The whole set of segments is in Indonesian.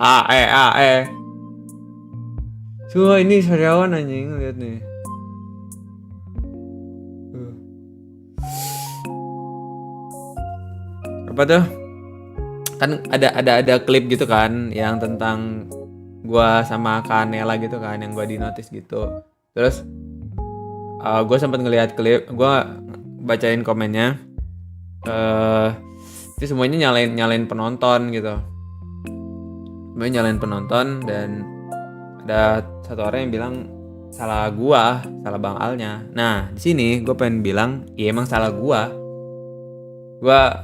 A. Ini sariawan anjing, lihat nih. Apa tuh? Kan ada klip gitu kan yang tentang gua sama Kanela gitu kan, yang gua di notice gitu. Terus gua sempat ngelihat klip, gua bacain komennya. Itu semuanya nyalain penonton gitu. Semuanya nyalain penonton, dan ada satu orang yang bilang salah Bang Alnya. Nah, di sini gue pengen bilang, iya emang salah gue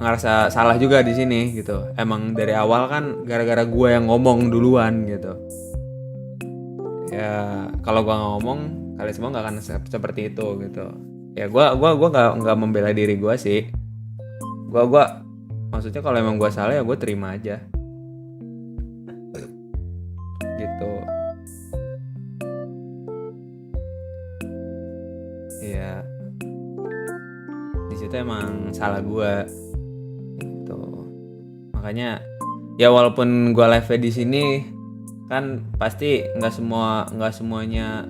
ngerasa salah juga di sini gitu. Emang dari awal kan gara-gara gue yang ngomong duluan gitu. Ya kalau gue nggak ngomong, kalian semua nggak akan seperti itu gitu. Ya gue nggak membela diri gue sih. Gue maksudnya kalau emang gue salah ya gue terima aja gitu. Ya di situ emang salah gue gitu. Makanya ya walaupun gue live di sini kan pasti nggak semuanya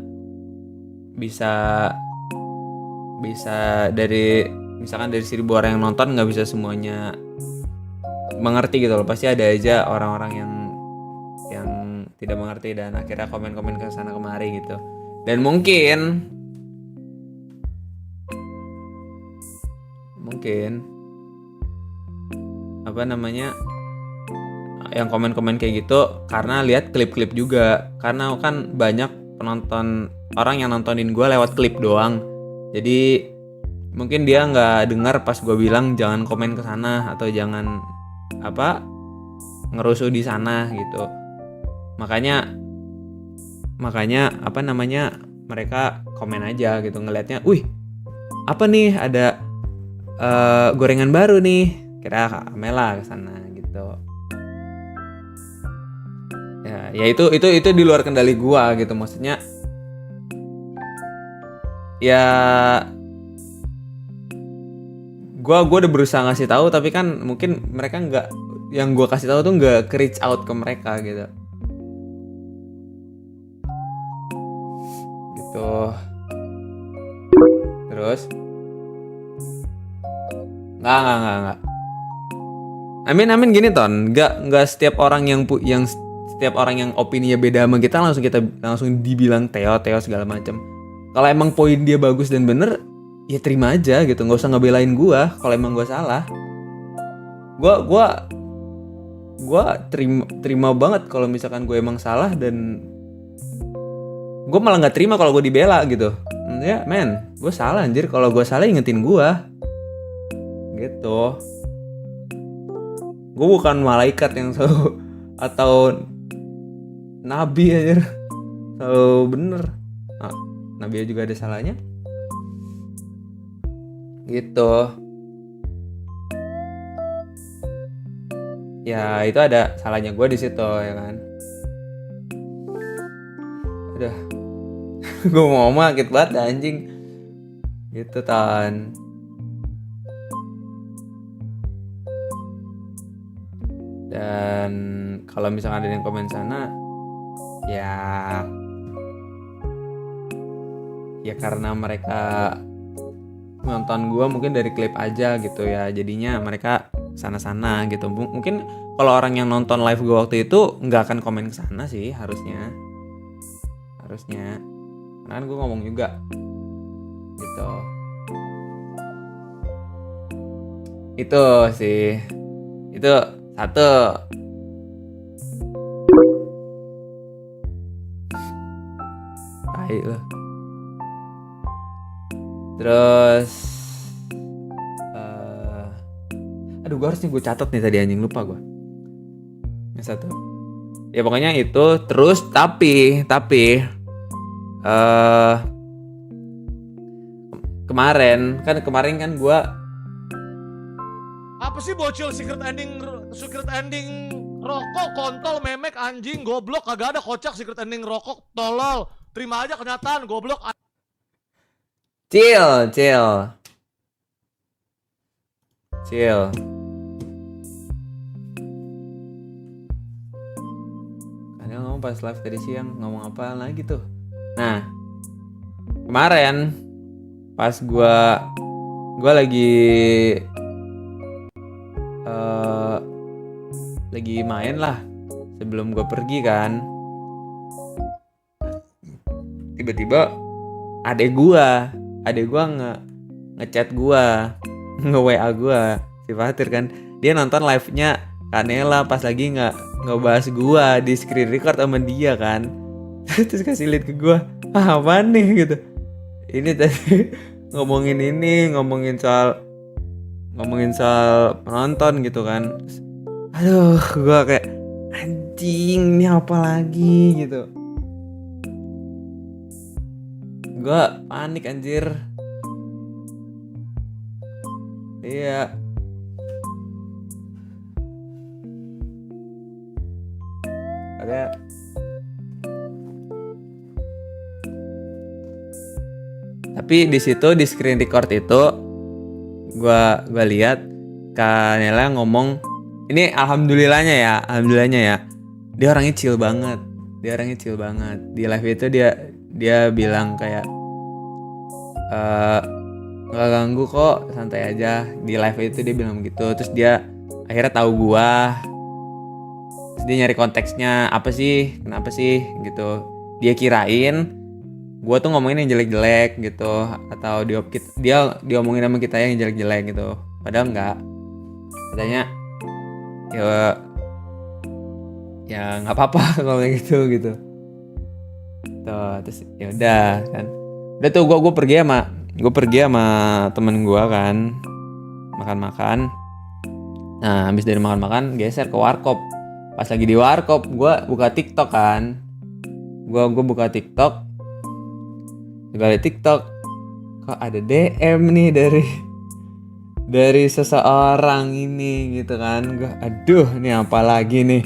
bisa dari misalkan dari 1.000 orang yang nonton nggak bisa semuanya mengerti gitu loh. Pasti ada aja orang-orang yang tidak mengerti dan akhirnya komen-komen ke sana kemari gitu. Dan mungkin apa namanya, yang komen-komen kayak gitu karena lihat klip-klip juga, karena kan banyak penonton orang yang nontonin gue lewat klip doang. Jadi mungkin dia nggak dengar pas gue bilang jangan komen ke sana atau jangan ngerusuh di sana gitu. Makanya apa namanya, mereka komen aja gitu ngelihatnya, wih apa nih ada gorengan baru nih, kira Kamela kesana gitu. Ya itu di luar kendali gua gitu, maksudnya ya gua udah berusaha ngasih tahu, tapi kan mungkin mereka nggak, yang gua kasih tahu tuh nggak reach out ke mereka gitu. Terus nggak. Amin gini Ton, nggak setiap orang yang setiap orang yang opininya beda sama kita langsung dibilang Teo segala macam. Kalau emang poin dia bagus dan bener, ya terima aja gitu, nggak usah ngebelain gua kalau emang gua salah. Gua terima banget kalau misalkan gue emang salah, dan gue malah nggak terima kalau gue dibela gitu. Ya men, gue salah anjir, kalau gue salah ingetin gue gitu. Gue bukan malaikat yang selalu atau nabi aja selalu bener. Nah, nabi juga ada salahnya gitu. Ya itu ada salahnya gue di situ ya kan. Udah gue mau ngomong sakit banget anjing gitu Tan. Dan kalau misalnya ada yang komen sana, ya karena mereka nonton gue mungkin dari klip aja gitu ya, jadinya mereka sana-sana gitu. Mungkin kalau orang yang nonton live gue waktu itu nggak akan komen ke sana sih, harusnya karena kan gue ngomong juga gitu. Itu sih, itu satu. Tai loh. Terus aduh, gue harusnya gue catat nih tadi anjing, lupa gue. Yang satu. Ya pokoknya itu. Terus tapi kemarin kan gue apa sih bocil secret ending rokok, kontol, memek, anjing, goblok, kagak ada kocak secret ending rokok, tolol, terima aja kenyataan, goblok. Chill. Dia ngomong pas live tadi siang, ngomong apa lagi tuh. Nah, kemarin pas gue lagi main lah sebelum gue pergi kan, tiba-tiba adek gue ngechat gue, nge-WA gue, si Fatir kan, dia nonton live-nya Kanela pas lagi ngebahas gue di screen record sama dia kan. Terus kasih lihat ke gue, apa nih gitu, ini tadi ngomongin soal penonton gitu kan. Terus, aduh, gue kayak anjing, ini apa lagi gitu. Gue panik anjir. Iya. Ada. Tapi di situ di screen record itu gua lihat Kanela ngomong, ini alhamdulillahnya ya. Dia orangnya chill banget. Di live itu dia bilang kayak nggak ganggu kok, santai aja. Di live itu dia bilang begitu. Terus dia akhirnya tahu gua. Terus dia nyari konteksnya, kenapa sih gitu. Dia kirain gua tuh ngomongin yang jelek-jelek gitu, atau dia diomongin sama kita yang jelek-jelek gitu. Padahal enggak. Katanya ya nggak apa-apa kalau kayak gitu. Tuh, terus ya udah kan. Udah tuh gue pergi sama temen gue kan, makan. Nah, habis dari makan geser ke warkop. Pas lagi di warkop gue buka TikTok kan. Gue buka TikTok. Sekali TikTok kok ada DM nih dari seseorang ini gitu kan. Gue aduh, ini apa lagi nih.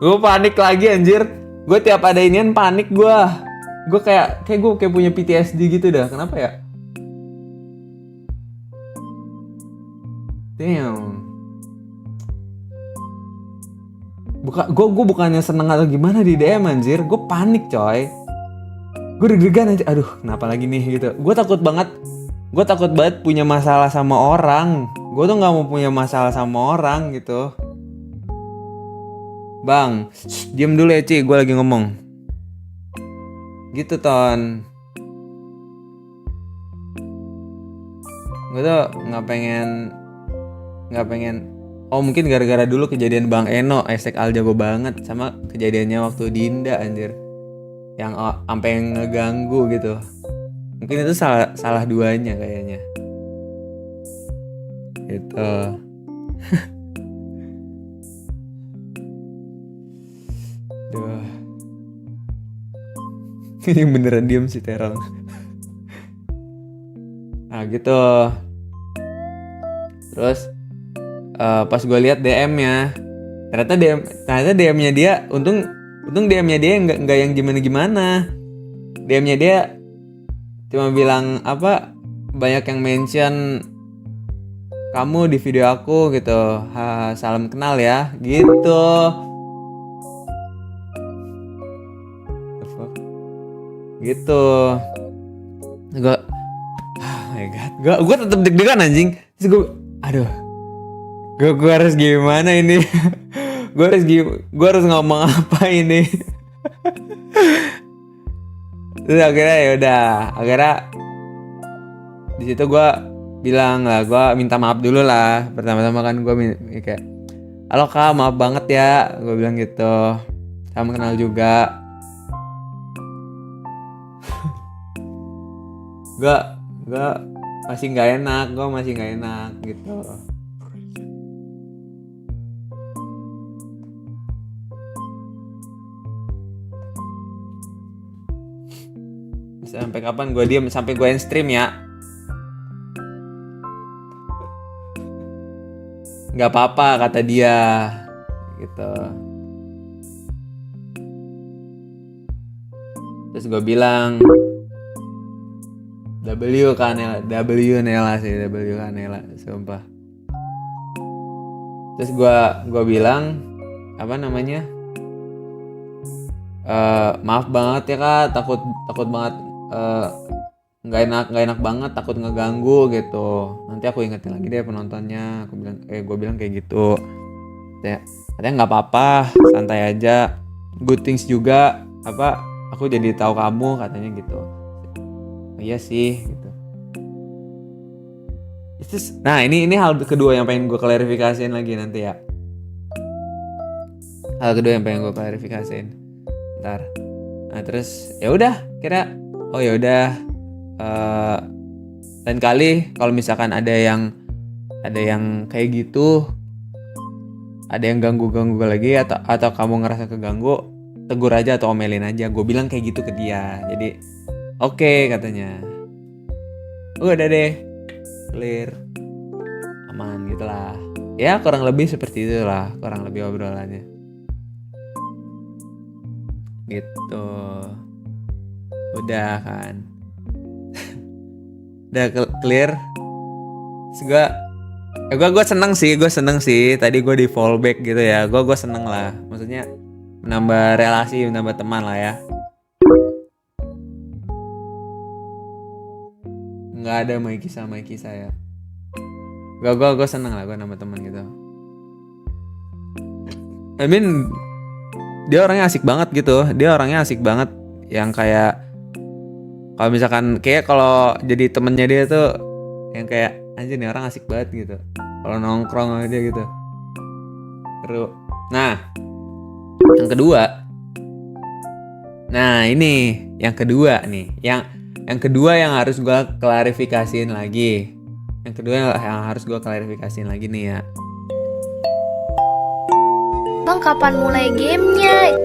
Gue panik lagi anjir. Gue tiap ada inian panik gue. Gue kayak punya PTSD gitu dah. Kenapa ya? Damn. Gue bukannya seneng atau gimana di DM anjir. Gue panik coy. Gue deg-degan aja. Aduh, kenapa lagi nih gitu. Gue takut banget punya masalah sama orang. Gue tuh gak mau punya masalah sama orang gitu. Bang, diem dulu ya Ci, gue lagi ngomong. Gitu Ton. Gue tuh gak pengen. Oh mungkin gara-gara dulu kejadian Bang Eno, Al jago banget. Sama kejadiannya waktu Dinda anjir, yang sampai ngeganggu gitu. Mungkin itu salah duanya kayaknya. Gitu. Duh. Ini beneran diem sih Terong. Nah gitu. Terus pas gue lihat DM-nya, ternyata DM-nya dia, untung DM-nya dia nggak yang gimana. DM-nya dia cuma bilang apa, banyak yang mention kamu di video aku gitu. Salam kenal ya gitu. Gitu. Gue oh my god, gue tetep deg-degan anjing. Terus gue harus gimana ini? gue harus ngomong apa ini? Terus akhirnya di situ gue bilang lah, gue minta maaf dulu lah. Pertama-tama kan gue kayak, halo kak, maaf banget ya, gue bilang gitu. Sama kenal juga. gue masih nggak enak gitu. Sampai kapan gue diem? Sampai gue end stream ya? Gak apa-apa kata dia gitu. Terus gue bilang W Kanela sumpah. Terus gue bilang apa namanya, Maaf banget ya kak, takut banget, nggak enak banget, takut ngeganggu gitu. Nanti aku ingetin lagi deh penontonnya. Gue bilang kayak gitu. Katanya nggak apa-apa, santai aja. Good things juga, aku jadi tahu kamu, katanya gitu. Oh, iya sih gitu. Nah ini hal kedua yang pengen gue klarifikasiin lagi nanti ya. Hal kedua yang pengen gue klarifikasiin ntar. Nah terus ya udah kira, oh ya udah, lain kali kalau misalkan ada yang kayak gitu, ada yang ganggu lagi, atau kamu ngerasa keganggu, tegur aja atau omelin aja. Gue bilang kayak gitu ke dia. Jadi oke, katanya. Udah deh, clear, aman gitulah. Ya kurang lebih seperti itulah, kurang lebih obrolannya. Gitu. Udah kan. Udah clear. Gue seneng sih. Tadi gue di fallback gitu ya. Gue seneng lah. Maksudnya menambah relasi, menambah teman lah ya. Nggak ada Mikey sama saya. Gue seneng lah, gue nambah teman gitu. I mean, dia orangnya asik banget gitu. Yang kayak kalau misalkan kayak kalau jadi temennya dia tuh yang kayak anjir nih orang asik banget gitu. Kalau nongkrong sama dia gitu. Seru. Nah, yang kedua. Nah, ini yang kedua nih. Yang kedua yang harus gue klarifikasiin lagi. Nih ya. Bang, kapan mulai gamenya?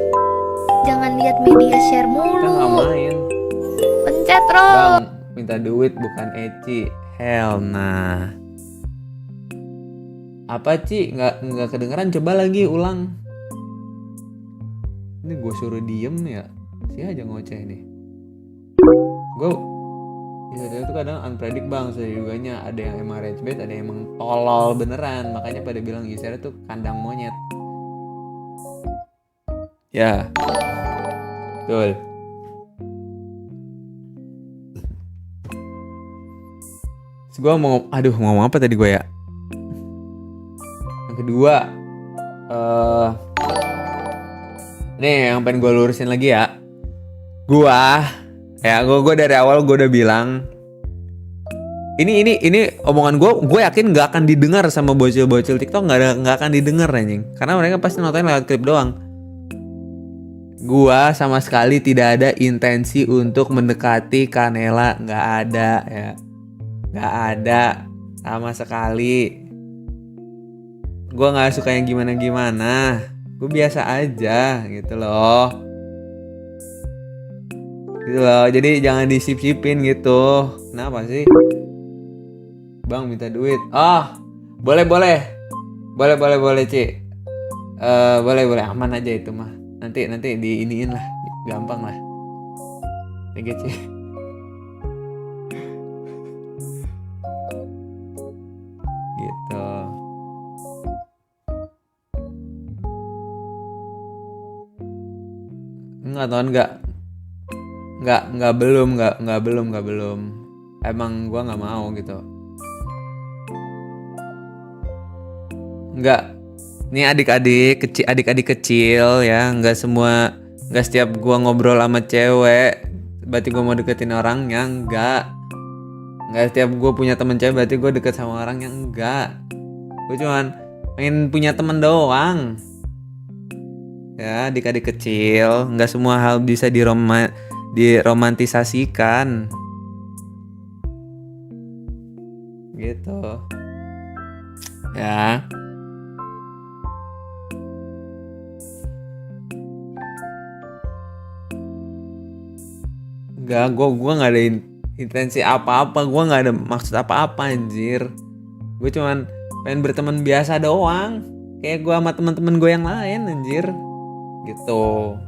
Jangan lihat media share mulu. Kita nggak main. Pencet Ro. Bang, minta duit bukan Eci. Hell nah. Apa Ci? Nggak kedengeran, coba lagi ulang. Ini gue suruh diem ya. Si aja ngoceh nih. Gue itu kadang unpredict bang, sejujurnya ada yang emang rage bait, ada yang emang tolol beneran. Makanya pada bilang Gisela tuh kandang monyet. Ya, betul. Gue mau ngomong apa tadi gue ya? Yang kedua, nih yang pengen gue lurusin lagi ya. Gue dari awal gue udah bilang, ini omongan gue yakin nggak akan didengar sama bocil-bocil TikTok, nggak akan didengar anjing, karena mereka pasti nonton lewat klip doang. Gua sama sekali tidak ada intensi untuk mendekati Kanela, nggak ada sama sekali. Gua nggak suka yang gimana, gue biasa aja gitu loh. Jadi jangan disip-sipin gitu. Kenapa sih? Bang minta duit. Boleh Ci. Boleh aman aja itu mah. Nanti diiniin lah, gampang lah. Thank you, Ci. Gitu. Belum. Emang gua nggak mau gitu. Nggak. Ini adik-adik kecil ya, nggak setiap gua ngobrol sama cewek berarti gua mau deketin orangnya, nggak setiap gua punya temen cewek berarti gua deket sama orangnya, enggak. Gua cuman pengen punya temen doang ya. Adik-adik kecil, nggak semua hal bisa diromantisasikan gitu ya. Enggak, gue nggak ada intensi apa-apa, gue nggak ada maksud apa-apa anjir. Gue cuman pengen berteman biasa doang, kayak gue sama teman-teman gue yang lain anjir, gitu.